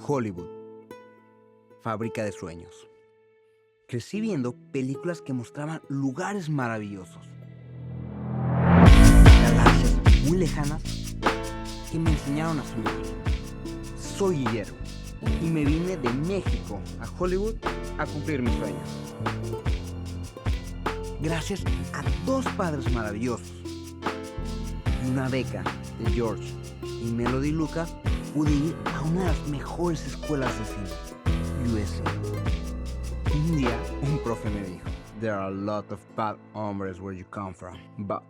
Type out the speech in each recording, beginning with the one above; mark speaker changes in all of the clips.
Speaker 1: Hollywood, fábrica de sueños. Crecí viendo películas que mostraban lugares maravillosos, galaxias muy lejanas que me enseñaron a soñar. Soy Guillermo y me vine de México a Hollywood a cumplir mis sueños. Gracias a dos padres maravillosos y una beca de George y Melody Lucas, pude ir a una de las mejores escuelas de cine, USA. Un día, un profe me dijo, "There are a lot of bad hombres where you come from, but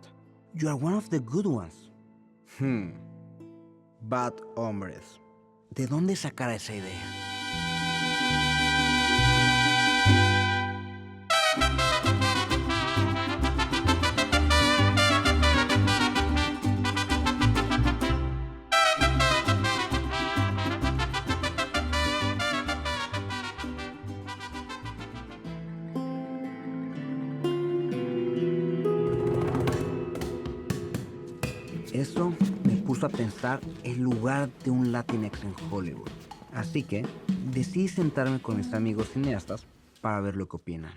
Speaker 1: you are one of the good ones." Bad hombres. ¿De dónde sacar esa idea? Eso me puso a pensar el lugar de un Latinx en Hollywood. Así que decidí sentarme con mis amigos cineastas para ver lo que opinan.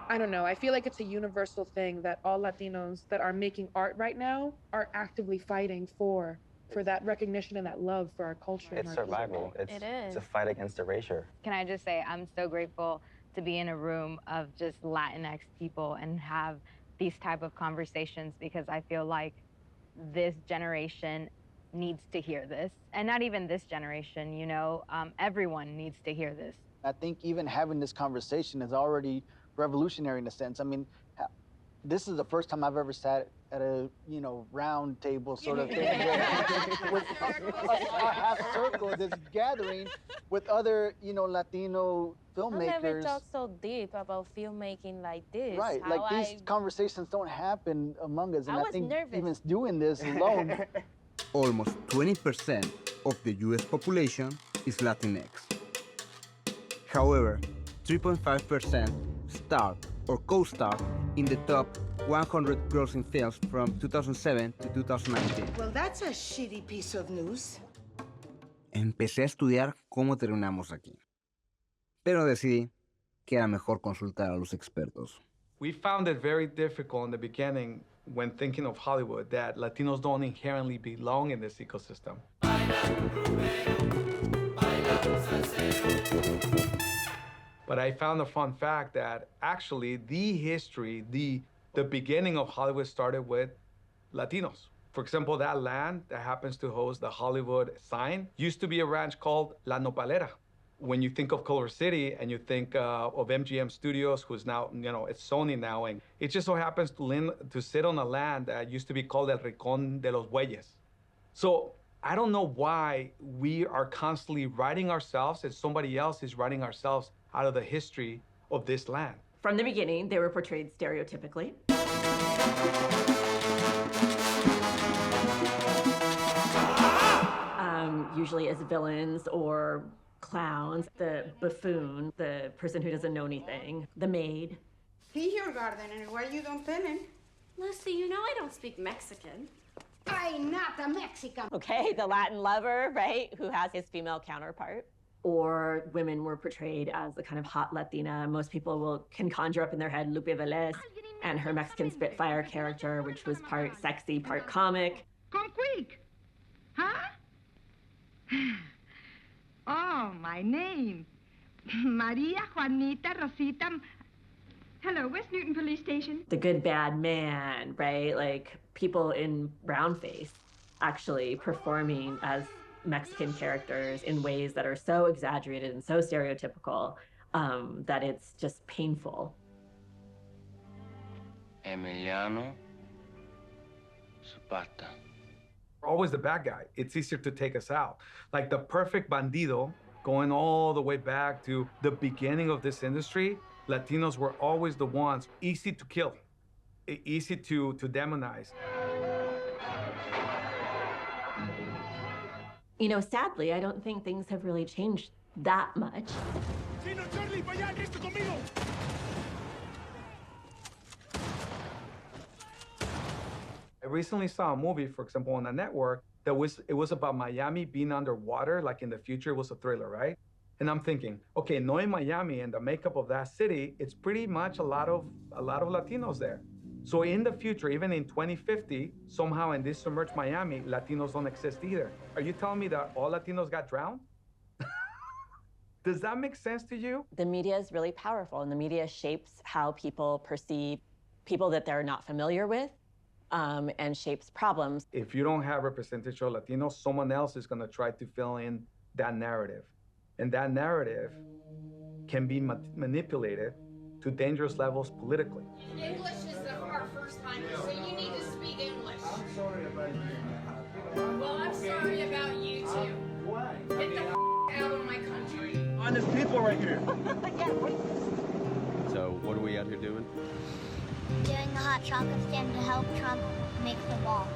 Speaker 2: I don't know. I feel like it's a universal thing that all Latinos that are making art right now are actively fighting for that recognition and that love for our culture.
Speaker 3: It's survival. It's a fight against erasure.
Speaker 4: Can I just say I'm so grateful to be in a room of just Latinx people and have these type of conversations, because I feel like this generation needs to hear this. And not even this generation, you know, everyone needs to hear this.
Speaker 5: I think even having this conversation is already revolutionary in a sense. I mean, this is the first time I've ever sat at a, round table sort of thing with a half circle, this gathering with other, Latino filmmakers.
Speaker 6: I never talked so deep about filmmaking like this.
Speaker 5: Right, these conversations don't happen among us, and I think
Speaker 6: nervous.
Speaker 5: even doing this alone.
Speaker 1: Almost 20% of the US population is Latinx. However, 3.5% starred or co-starred in the top 100 grossing films from 2007 to 2019.
Speaker 7: Well, that's a shitty piece of news.
Speaker 1: Empecé a estudiar cómo terminamos aquí, pero decidí que era mejor consultar a los expertos.
Speaker 8: We found it very difficult in the beginning when thinking of Hollywood that Latinos don't inherently belong in this ecosystem. But I found a fun fact that actually the history, the beginning of Hollywood started with Latinos. For example, that land that happens to host the Hollywood sign used to be a ranch called La Nopalera. When you think of Culver City and you think of MGM Studios, who's now, it's Sony now, and it just so happens to sit on a land that used to be called El Rincón de los Bueyes. So I don't know why we are constantly writing ourselves and somebody else is writing ourselves out of the history of this land.
Speaker 9: From the beginning, they were portrayed stereotypically. Usually as villains or clowns, the buffoon, the person who doesn't know anything, the maid.
Speaker 7: See your garden and where you don't tell him.
Speaker 6: Lucy, you know I don't speak Mexican.
Speaker 7: I'm not a Mexican.
Speaker 9: Okay, the Latin lover, right, who has his female counterpart. Or women were portrayed as the kind of hot Latina. Most people can conjure up in their head Lupe Velez and her Mexican Spitfire character, which was part sexy, part comic.
Speaker 10: Come quick. Huh? Oh, my name. Maria Juanita Rosita. Hello, West Newton Police Station.
Speaker 9: The good, bad man, right? Like people in brownface actually performing as Mexican characters in ways that are so exaggerated and so stereotypical that it's just painful.
Speaker 3: Emiliano Zapata.
Speaker 8: We're always the bad guy. It's easier to take us out. Like the perfect bandido, going all the way back to the beginning of this industry, Latinos were always the ones easy to kill, easy to demonize.
Speaker 9: Sadly, I don't think things have really changed that much.
Speaker 8: recently saw a movie, for example, on a network that it was about Miami being underwater, like in the future, it was a thriller, right? And I'm thinking, okay, knowing Miami and the makeup of that city, it's pretty much a lot of Latinos there. So in the future, even in 2050, somehow in this submerged Miami, Latinos don't exist either. Are you telling me that all Latinos got drowned? Does that make sense to you?
Speaker 9: The media is really powerful, and the media shapes how people perceive people that they're not familiar with, and shapes problems.
Speaker 8: If you don't have representation of Latinos, someone else is going to try to fill in that narrative. And that narrative can be manipulated to dangerous levels politically.
Speaker 7: English is our first language, so you need to speak English.
Speaker 8: I'm sorry about you.
Speaker 7: Well, I'm sorry about you too.
Speaker 8: Why?
Speaker 7: Get the out of my country.
Speaker 11: Honest people right here.
Speaker 12: So what are we out here doing?
Speaker 13: Doing the hot chocolate stand to help Trump make the wall.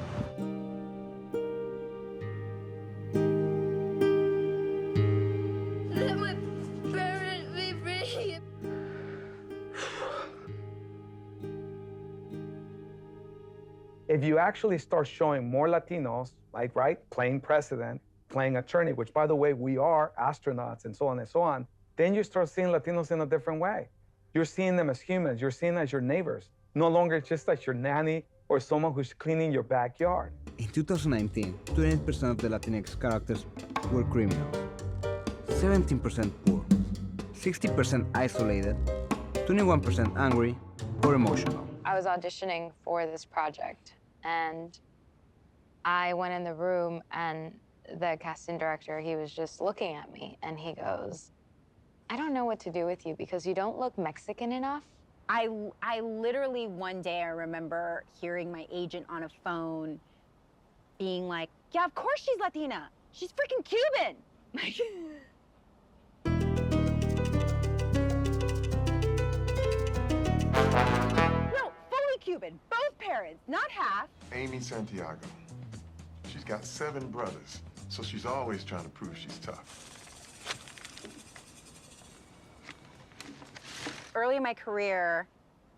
Speaker 14: Let my parents be free.
Speaker 8: If you actually start showing more Latinos, like, right, playing president, playing attorney, which, by the way, we are astronauts and so on, then you start seeing Latinos in a different way. You're seeing them as humans. You're seeing them as your neighbors, no longer just as your nanny or someone who's cleaning your backyard.
Speaker 1: In 2019, 28% of the Latinx characters were criminals, 17% poor, 60% isolated, 21% angry or emotional.
Speaker 4: I was auditioning for this project, and I went in the room, and the casting director, he was just looking at me, and he goes, I don't know what to do with you because you don't look Mexican enough.
Speaker 15: I literally one day I remember hearing my agent on a phone being like, yeah, of course she's Latina. She's freaking Cuban. No, fully Cuban, both parents, not half.
Speaker 16: Amy Santiago. She's got 7 brothers, so she's always trying to prove she's tough.
Speaker 15: Early in my career,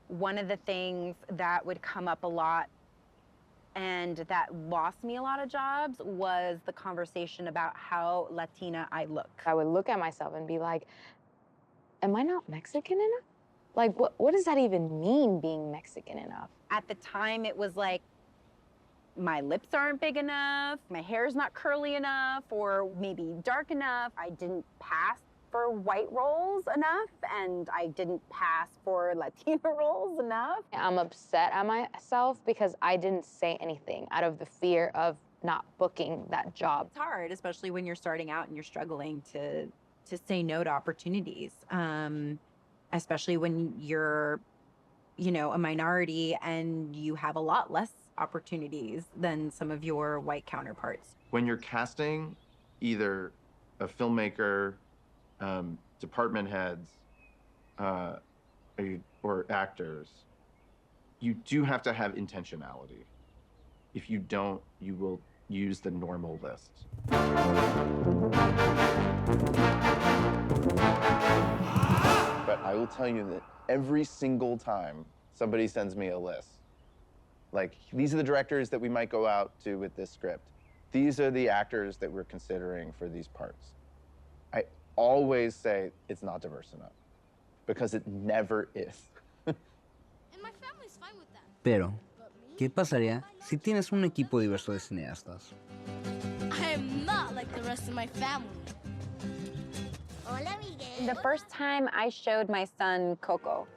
Speaker 15: one of the things that would come up a lot and that lost me a lot of jobs was the conversation about how Latina I look.
Speaker 4: I would look at myself and be like, am I not Mexican enough? Like, what does that even mean, being Mexican enough?
Speaker 15: At the time, it was like, my lips aren't big enough, my hair's not curly enough, or maybe dark enough. I didn't pass for white roles enough, and I didn't pass for Latina roles enough.
Speaker 4: I'm upset at myself because I didn't say anything out of the fear of not booking that job.
Speaker 17: It's hard, especially when you're starting out and you're struggling to say no to opportunities, especially when you're, you know, a minority and you have a lot less opportunities than some of your white counterparts.
Speaker 18: When you're casting either a filmmaker, department heads, or actors, you do have to have intentionality. If you don't, you will use the normal list. But I will tell you that every single time somebody sends me a list, like, these are the directors that we might go out to with this script. These are the actors that we're considering for these parts. I always say it's not diverse enough, because it never is.
Speaker 13: And my family's fine with that.
Speaker 1: Pero, ¿qué pasaría si tienes un equipo diverso de cineastas?
Speaker 13: I am not like the rest of my family. Hola, Miguel.
Speaker 15: The first time I showed my son Coco,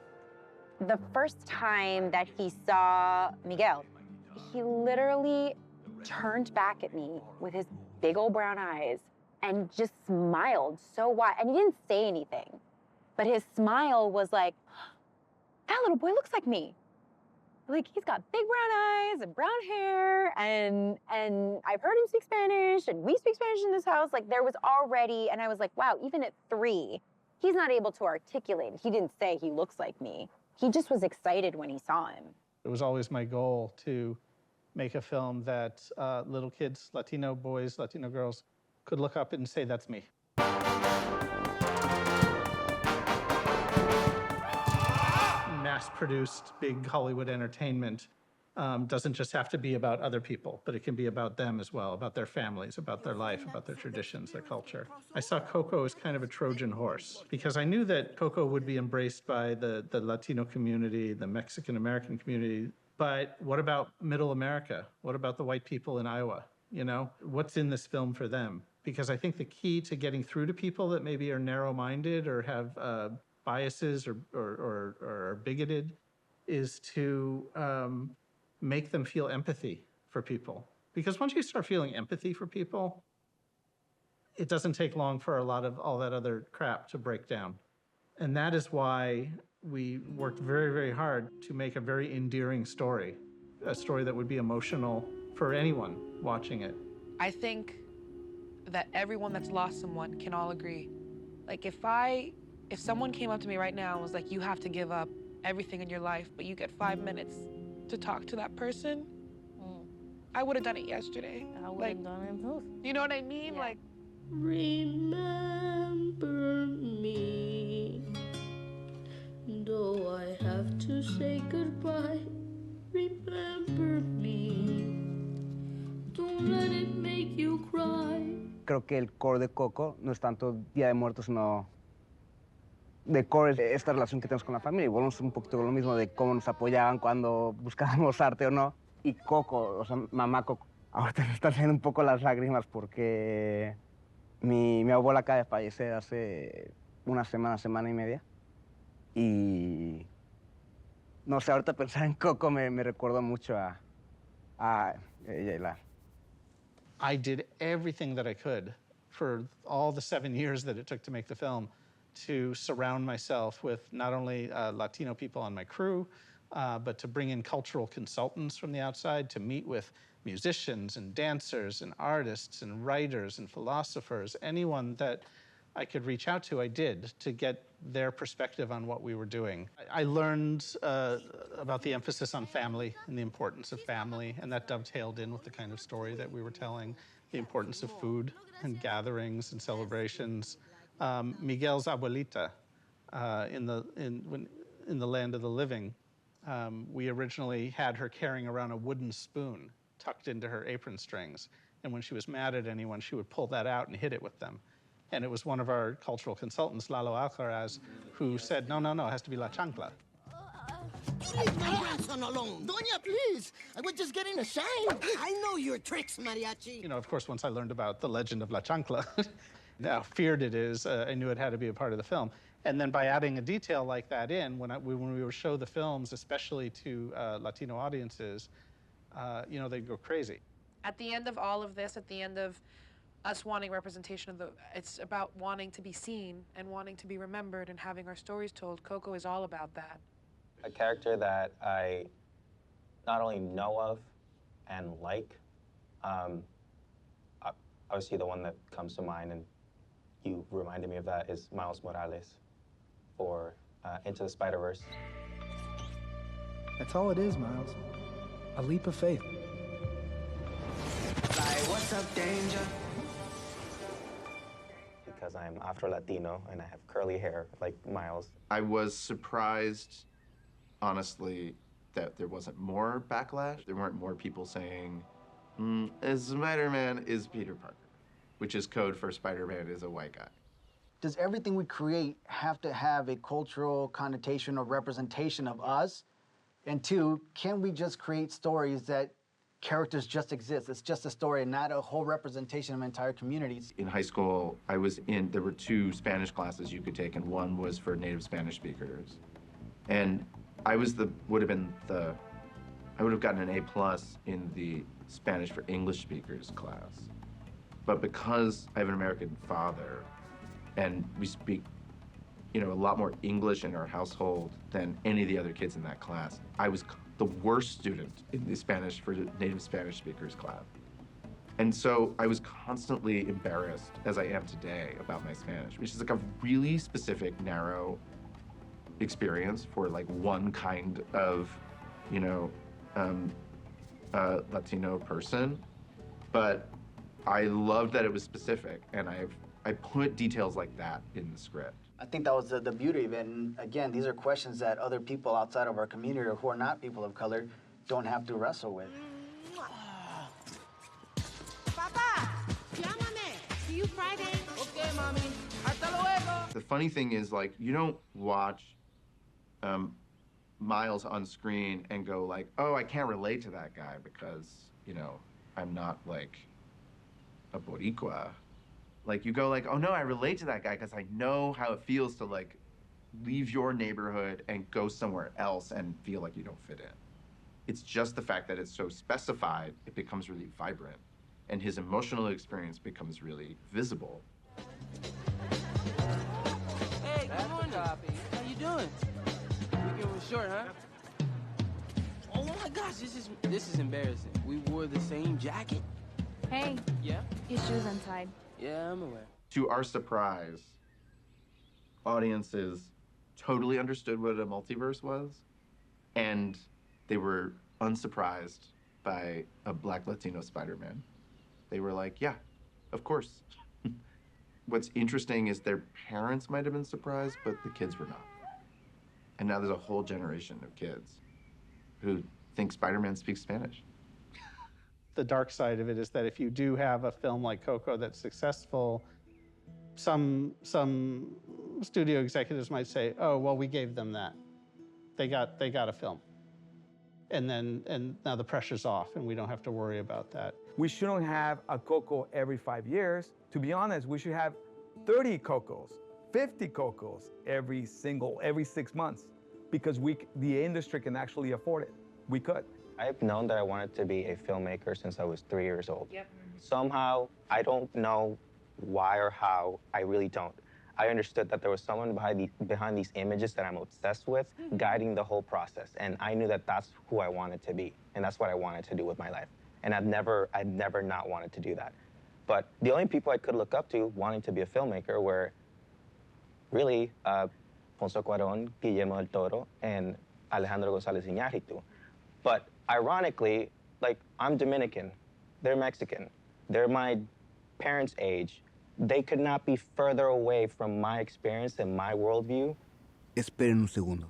Speaker 15: the first time that he saw Miguel, he literally turned back at me with his big old brown eyes and just smiled so wide. And he didn't say anything, but his smile was like, that little boy looks like me. Like, he's got big brown eyes and brown hair, and I've heard him speak Spanish, and we speak Spanish in this house. Like, there was already, and I was like, wow, even at 3, he's not able to articulate it. He didn't say he looks like me. He just was excited when he saw him.
Speaker 19: It was always my goal to make a film that little kids, Latino boys, Latino girls, could look up and say, that's me. Mass-produced, big Hollywood entertainment doesn't just have to be about other people, but it can be about them as well, about their families, about their life, about their traditions, their culture. I saw Coco as kind of a Trojan horse because I knew that Coco would be embraced by the Latino community, the Mexican-American community. But what about middle America? What about the white people in Iowa? You know, what's in this film for them? Because I think the key to getting through to people that maybe are narrow-minded or have biases or are bigoted is to make them feel empathy for people. Because once you start feeling empathy for people, it doesn't take long for a lot of all that other crap to break down. And that is why we worked very, very hard to make a very endearing story, a story that would be emotional for anyone watching it.
Speaker 2: I think that everyone that's lost someone can all agree. Like if someone came up to me right now and was like, you have to give up everything in your life, but you get 5 minutes to talk to that person, I would have done it yesterday.
Speaker 6: I would have done it too.
Speaker 2: You know what I mean?
Speaker 6: Yeah.
Speaker 2: Like,
Speaker 14: Remember me, though I have to say goodbye. Remember me, don't let it make you cry.
Speaker 1: Creo que el core de Coco no es tanto Día de Muertos, sino de core es esta relación que tenemos con la familia. Y volvemos un poquito con lo mismo de cómo nos apoyaban cuando buscábamos arte o no. Y Coco, o sea, mamá Coco, ahorita me están saliendo un poco las lágrimas porque mi abuela acaba de fallecer hace una semana y media. Y no sé, ahorita pensar en Coco me recuerda mucho a ella y la...
Speaker 19: I did everything that I could for all the 7 years that it took to make the film to surround myself with not only Latino people on my crew, but to bring in cultural consultants from the outside, to meet with musicians and dancers and artists and writers and philosophers, anyone that I could reach out to, I did, to get their perspective on what we were doing. I learned about the emphasis on family and the importance of family, and that dovetailed in with the kind of story that we were telling, the importance of food and gatherings and celebrations. Miguel's abuelita in the Land of the Living, we originally had her carrying around a wooden spoon tucked into her apron strings, and when she was mad at anyone, she would pull that out and hit it with them. And it was one of our cultural consultants, Lalo Alcaraz, who said, no, it has to be la chancla.
Speaker 11: Leave my grandson alone. Doña, please. I was just getting a shine. I know your tricks, mariachi.
Speaker 19: You know, of course, once I learned about the legend of la chancla, how feared it is, I knew it had to be a part of the film. And then by adding a detail like that in, when we would show the films, especially to Latino audiences, you know, they'd go crazy.
Speaker 2: At the end of all of this, at the end of us wanting representation of it's about wanting to be seen and wanting to be remembered and having our stories told. Coco is all about that.
Speaker 3: A character that I not only know of and like, obviously the one that comes to mind, and you reminded me of that, is Miles Morales for Into the Spider-Verse.
Speaker 12: That's all it is, Miles. A leap of faith.
Speaker 11: Like, what's up, danger?
Speaker 3: Because I'm Afro-Latino and I have curly hair like Miles.
Speaker 18: I was surprised, honestly, that there wasn't more backlash. There weren't more people saying, Spider-Man is Peter Parker, which is code for Spider-Man is a white guy.
Speaker 5: Does everything we create have to have a cultural connotation or representation of us? And two, can we just create stories that characters just exist? It's just a story and not a whole representation of entire communities.
Speaker 18: In high school, there were 2 Spanish classes you could take, and one was for native Spanish speakers. And I would have gotten an A+ in the Spanish for English speakers class. But because I have an American father and we speak, you know, a lot more English in our household than any of the other kids in that class, I was the worst student in the Spanish for native Spanish speakers class. And so I was constantly embarrassed, as I am today, about my Spanish, which is like a really specific, narrow experience for like one kind of, you know, Latino person. But I loved that it was specific, and I put details like that in the script.
Speaker 5: I think that was the beauty of it. And again, these are questions that other people outside of our community or who are not people of color don't have to wrestle with.
Speaker 7: Papa, llámame. See you Friday. Okay, mommy. Hasta luego.
Speaker 18: The funny thing is, like, you don't watch Miles on screen and go like, oh, I can't relate to that guy because, you know, I'm not like a Boricua. Like, you go like, oh no, I relate to that guy because I know how it feels to like leave your neighborhood and go somewhere else and feel like you don't fit in. It's just the fact that it's so specified, it becomes really vibrant. And his emotional experience becomes really visible.
Speaker 20: Hey, good morning. How you doing? Weekend was short, huh? Oh my gosh, this is embarrassing. We wore the same jacket.
Speaker 4: Hey.
Speaker 20: Yeah?
Speaker 4: Your shoe's untied.
Speaker 20: Yeah, I'm aware.
Speaker 18: To our surprise, audiences totally understood what a multiverse was, and they were unsurprised by a Black Latino Spider-Man. They were like, yeah, of course. What's interesting is their parents might have been surprised, but the kids were not. And now there's a whole generation of kids who think Spider-Man speaks Spanish.
Speaker 19: The dark side of it is that if you do have a film like Coco that's successful, some studio executives might say, oh, well, we gave them that. They got a film. And now the pressure's off and we don't have to worry about that.
Speaker 8: We shouldn't have a Coco every 5 years. To be honest, we should have 30 Cocos, 50 Cocos every 6 months, because the industry can actually afford it. We could.
Speaker 3: I've known that I wanted to be a filmmaker since I was 3 years old. Yep. Somehow, I don't know why or how, I really don't. I understood that there was someone behind these images that I'm obsessed with, guiding the whole process. And I knew that that's who I wanted to be, and that's what I wanted to do with my life. And I'd never not wanted to do that. But the only people I could look up to wanting to be a filmmaker were really Alfonso Cuarón, Guillermo Del Toro, and Alejandro González Iñárritu. But ironically, like, I'm Dominican, they're Mexican, they're my parents' age. They could not be further away from my experience and my worldview.
Speaker 1: Esperen un segundo.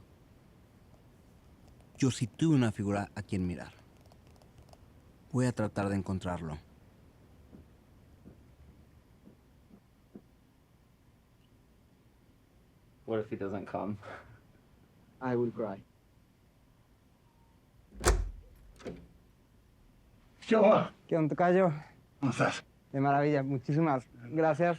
Speaker 1: Yo sí tuve una figura a quien mirar. Voy a tratar de encontrarlo.
Speaker 21: What if he doesn't come?
Speaker 5: I will cry.
Speaker 21: ¿Qué onda?
Speaker 22: ¿Qué onda, tocayo?
Speaker 21: ¿Cómo estás?
Speaker 22: De maravilla, muchísimas gracias.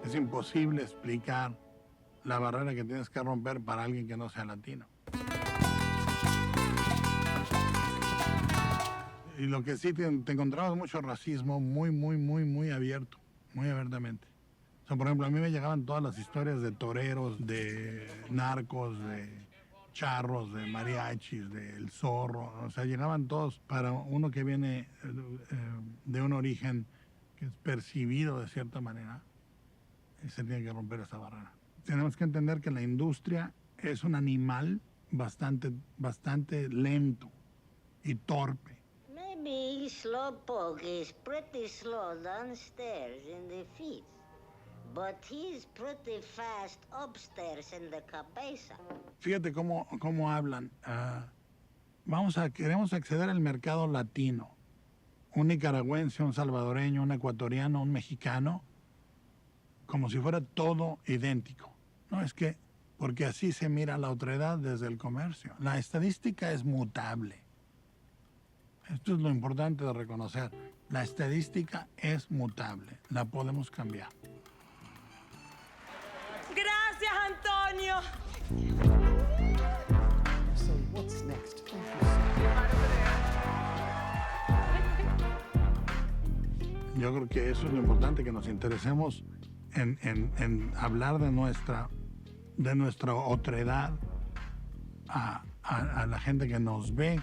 Speaker 23: Es imposible explicar la barrera que tienes que romper para alguien que no sea latino. Y lo que sí te encontrabas mucho racismo muy abierto, muy abiertamente. O sea, por ejemplo, a mí me llegaban todas las historias de toreros, de narcos, de charros, de mariachis, del zorro. O sea, llegaban todos para uno que viene de un origen que es percibido de cierta manera. Y se tiene que romper esa barrera. Tenemos que entender que la industria es un animal bastante lento y torpe.
Speaker 24: Maybe Slowpoke is pretty slow downstairs in the feet, but he's pretty fast upstairs in the cabeza.
Speaker 23: Fíjate cómo hablan. Queremos acceder al mercado latino. Un nicaragüense, un salvadoreño, un ecuatoriano, un mexicano, como si fuera todo idéntico. No, es que porque así se mira la otredad desde el comercio. La estadística es mutable. Esto es lo importante de reconocer. La estadística es mutable. La podemos cambiar.
Speaker 7: Gracias, Antonio.
Speaker 12: So what's next?
Speaker 23: Yo creo que eso es lo importante, que nos interesemos en hablar de nuestra otredad a la gente que nos ve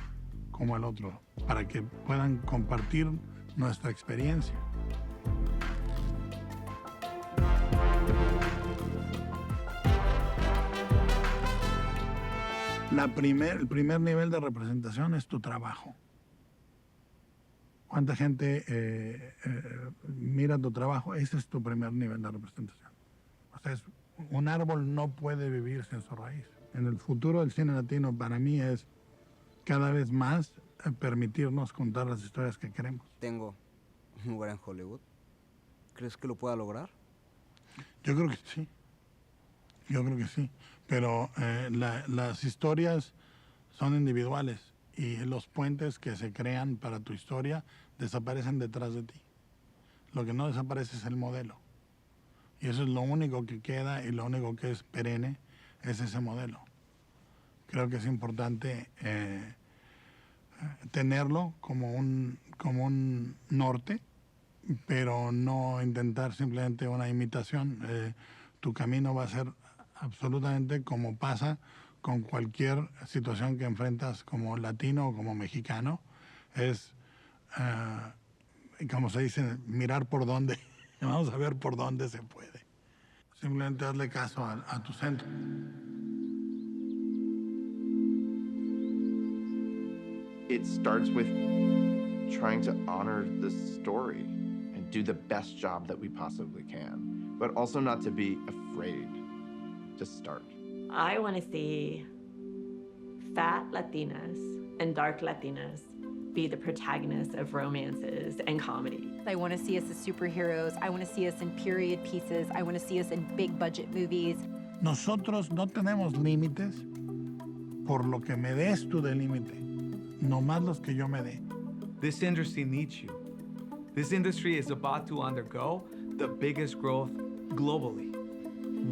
Speaker 23: como el otro, para que puedan compartir nuestra experiencia. El primer nivel de representación es tu trabajo. cuánta gente mira tu trabajo, ese es tu primer nivel de representación. O sea, un árbol no puede vivir sin su raíz. En el futuro del cine latino para mí es cada vez más permitirnos contar las historias que queremos.
Speaker 1: Tengo un lugar en Hollywood. ¿Crees que lo pueda lograr?
Speaker 23: Yo creo que sí. Yo creo que sí. Pero las historias son individuales y los puentes que se crean para tu historia desaparecen detrás de ti. Lo que no desaparece es el modelo. Y eso es lo único que queda y lo único que es perenne es ese modelo. Creo que es importante tenerlo como un norte, pero no intentar simplemente una imitación. Tu camino va a ser absolutamente como pasa con cualquier situación que enfrentas como latino o como mexicano. Es, como se dice, mirar por dónde. Vamos a ver por dónde se puede. Simplemente hazle caso a tu centro.
Speaker 18: It starts with trying to honor the story and do the best job that we possibly can, but also not to be afraid to start.
Speaker 9: I want to see fat Latinas and dark Latinas be the protagonists of romances and comedy.
Speaker 10: I want to see us as superheroes. I want to see us in period pieces. I want to see us in big budget movies.
Speaker 23: Nosotros no tenemos límites por lo que me des tú de límite, no más los que yo me dé.
Speaker 8: This industry needs you. This industry is about to undergo the biggest growth globally.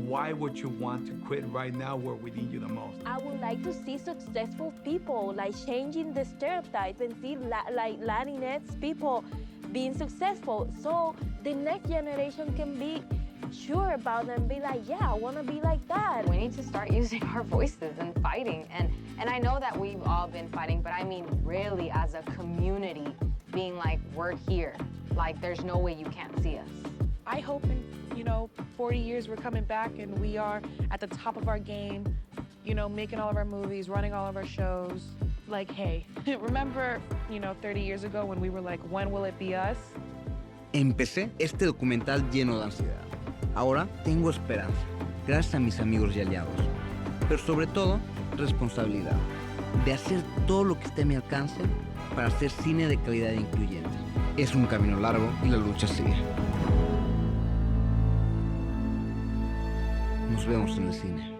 Speaker 8: Why would you want to quit right now where we need you the most?
Speaker 6: I would like to see successful people, like changing the stereotypes and see like Latinx people being successful, so the next generation can be sure about them, be like, yeah, I want to be like that.
Speaker 4: We need to start using our voices and fighting. And I know that we've all been fighting, but I mean really as a community, being like, we're here. Like, there's no way you can't see us.
Speaker 2: I hope in, 40 years we're coming back and we are at the top of our game, making all of our movies, running all of our shows. Like, hey, remember, 30 years ago when we were like, when will it be us?
Speaker 1: Empecé este documental lleno de ansiedad. Ahora tengo esperanza, gracias a mis amigos y aliados. Pero sobre todo, responsabilidad. De hacer todo lo que esté a mi alcance para hacer cine de calidad e incluyente. Es un camino largo y la lucha sigue. Nos vemos en el cine.